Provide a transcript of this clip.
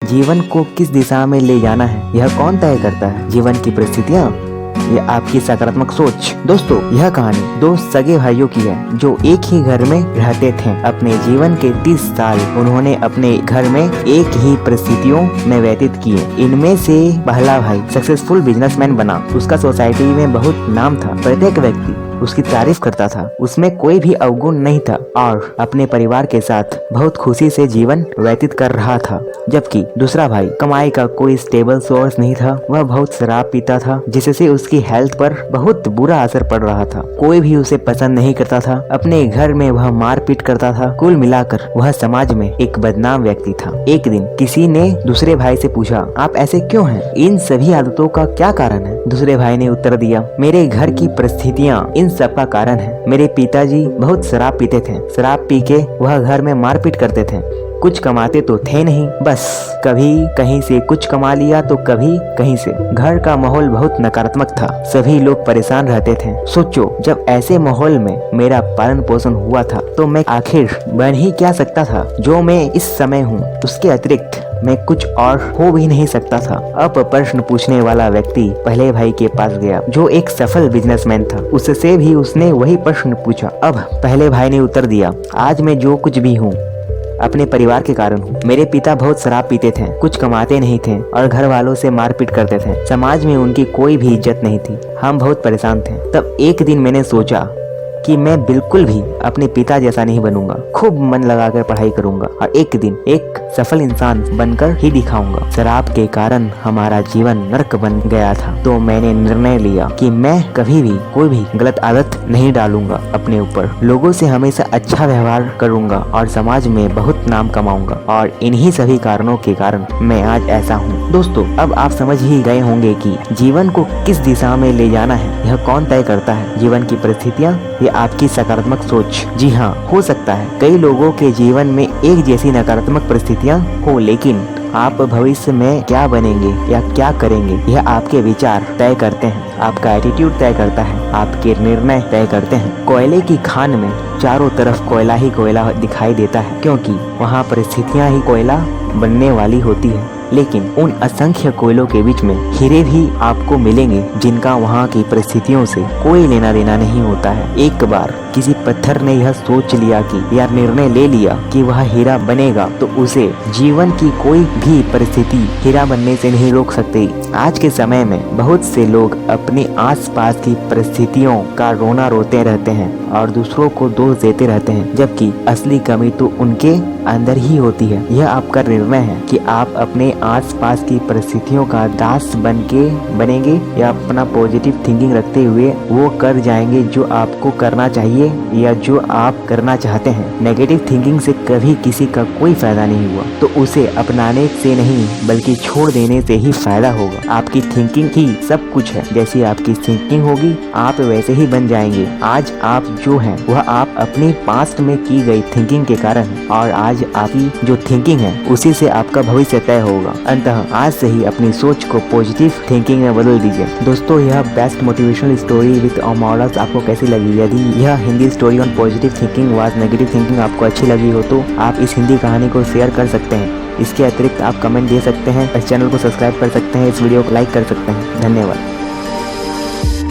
जीवन को किस दिशा में ले जाना है यह कौन तय करता है? जीवन की परिस्थितियाँ या आपकी सकारात्मक सोच? दोस्तों, यह कहानी दो सगे भाइयों की है जो एक ही घर में रहते थे। अपने जीवन के 30 साल उन्होंने अपने घर में एक ही परिस्थितियों में व्यतीत किए। इनमें से पहला भाई सक्सेसफुल बिजनेसमैन बना। उसका सोसाइटी में बहुत नाम था। प्रत्येक व्यक्ति उसकी तारीफ करता था। उसमें कोई भी अवगुण नहीं था और अपने परिवार के साथ बहुत खुशी से जीवन व्यतीत कर रहा था। जबकि दूसरा भाई कमाई का कोई स्टेबल सोर्स नहीं था। वह बहुत शराब पीता था, जिससे उसकी हेल्थ पर बहुत बुरा असर पड़ रहा था। कोई भी उसे पसंद नहीं करता था। अपने घर में वह मारपीट करता था। कुल मिलाकर वह समाज में एक बदनाम व्यक्ति था। एक दिन किसी ने दूसरे भाई से पूछा, आप ऐसे क्यों हैं? इन सभी आदतों का क्या कारण है? दूसरे भाई ने उत्तर दिया, मेरे घर की परिस्थितियाँ इन सब का कारण है। मेरे पिताजी बहुत शराब पीते थे। शराब पी के वह घर में मारपीट करते थे। कुछ कमाते तो थे नहीं, बस कभी कहीं से कुछ कमा लिया तो कभी कहीं से। घर का माहौल बहुत नकारात्मक था। सभी लोग परेशान रहते थे। सोचो, जब ऐसे माहौल में मेरा पालन पोषण हुआ था तो मैं आखिर बन ही क्या सकता था जो मैं इस समय हूँ? उसके अतिरिक्त मैं कुछ और हो भी नहीं सकता था। अब प्रश्न पूछने वाला व्यक्ति पहले भाई के पास गया जो एक सफल बिजनेसमैन था। उससे भी उसने वही प्रश्न पूछा। अब पहले भाई ने उत्तर दिया, आज मैं जो कुछ भी हूँ अपने परिवार के कारण हूँ। मेरे पिता बहुत शराब पीते थे, कुछ कमाते नहीं थे और घर वालों से मारपीट करते थे। समाज में उनकी कोई भी इज्जत नहीं थी। हम बहुत परेशान थे। तब एक दिन मैंने सोचा कि मैं बिल्कुल भी अपने पिता जैसा नहीं बनूंगा। खूब मन लगाकर पढ़ाई करूंगा और एक दिन एक सफल इंसान बनकर ही दिखाऊंगा। शराब के कारण हमारा जीवन नर्क बन गया था, तो मैंने निर्णय लिया कि मैं कभी भी कोई भी गलत आदत नहीं डालूंगा अपने ऊपर। लोगों से हमेशा अच्छा व्यवहार करूंगा और समाज में बहुत नाम कमाऊंगा। और इन्हीं सभी कारणों के कारण मैं आज ऐसा हूँ। दोस्तों, अब आप समझ ही गए होंगे कि जीवन को किस दिशा में ले जाना है यह कौन तय करता है? जीवन की परिस्थितियाँ या आपकी सकारात्मक सोच? जी हाँ, हो सकता है कई लोगों के जीवन में एक जैसी नकारात्मक परिस्थितियाँ हो, लेकिन आप भविष्य में क्या बनेंगे या क्या करेंगे यह आपके विचार तय करते हैं। आपका एटीट्यूड तय करता है। आपके निर्णय तय करते हैं। कोयले की खान में चारों तरफ कोयला ही कोयला दिखाई देता है, क्योंकि वहाँ परिस्थितियाँ ही कोयला बनने वाली होती है। लेकिन उन असंख्य कोयलों के बीच में हीरे भी आपको मिलेंगे जिनका वहाँ की परिस्थितियों से कोई लेना देना नहीं होता है। एक बार किसी पत्थर ने यह सोच लिया कि या निर्णय ले लिया कि वह हीरा बनेगा, तो उसे जीवन की कोई भी परिस्थिति हीरा बनने से नहीं रोक सकती। आज के समय में बहुत से लोग अपने आसपास की परिस्थितियों का रोना रोते रहते हैं और दूसरों को दोष देते रहते हैं, जबकि असली कमी तो उनके अंदर ही होती है। यह आपका निर्णय है कि आप अपने आसपास की परिस्थितियों का दास बनेंगे या अपना पॉजिटिव थिंकिंग रखते हुए वो कर जाएंगे जो आपको करना चाहिए या जो आप करना चाहते हैं। नेगेटिव थिंकिंग से कभी किसी का कोई फायदा नहीं हुआ, तो उसे अपनाने से नहीं बल्कि छोड़ देने से ही फायदा होगा। आपकी थिंकिंग ही सब कुछ है। जैसी आपकी थिंकिंग होगी आप वैसे ही बन जाएंगे। आज आप जो हैं वह आप अपनी पास्ट में की गई थिंकिंग के कारण, और आज आपकी जो थिंकिंग है उसी से आपका भविष्य तय होगा। अंततः आज से ही अपनी सोच को पॉजिटिव थिंकिंग में बदल दीजिए। दोस्तों, यह best motivational story with models आपको कैसी लगी? यदि यह Hindi story on positive thinking was negative thinking आपको अच्छी लगी हो तो आप इस हिंदी कहानी को शेयर कर सकते हैं। इसके अतिरिक्त आप कमेंट दे सकते हैं, इस चैनल को सब्सक्राइब कर सकते हैं, इस वीडियो को लाइक कर सकते हैं। धन्यवाद।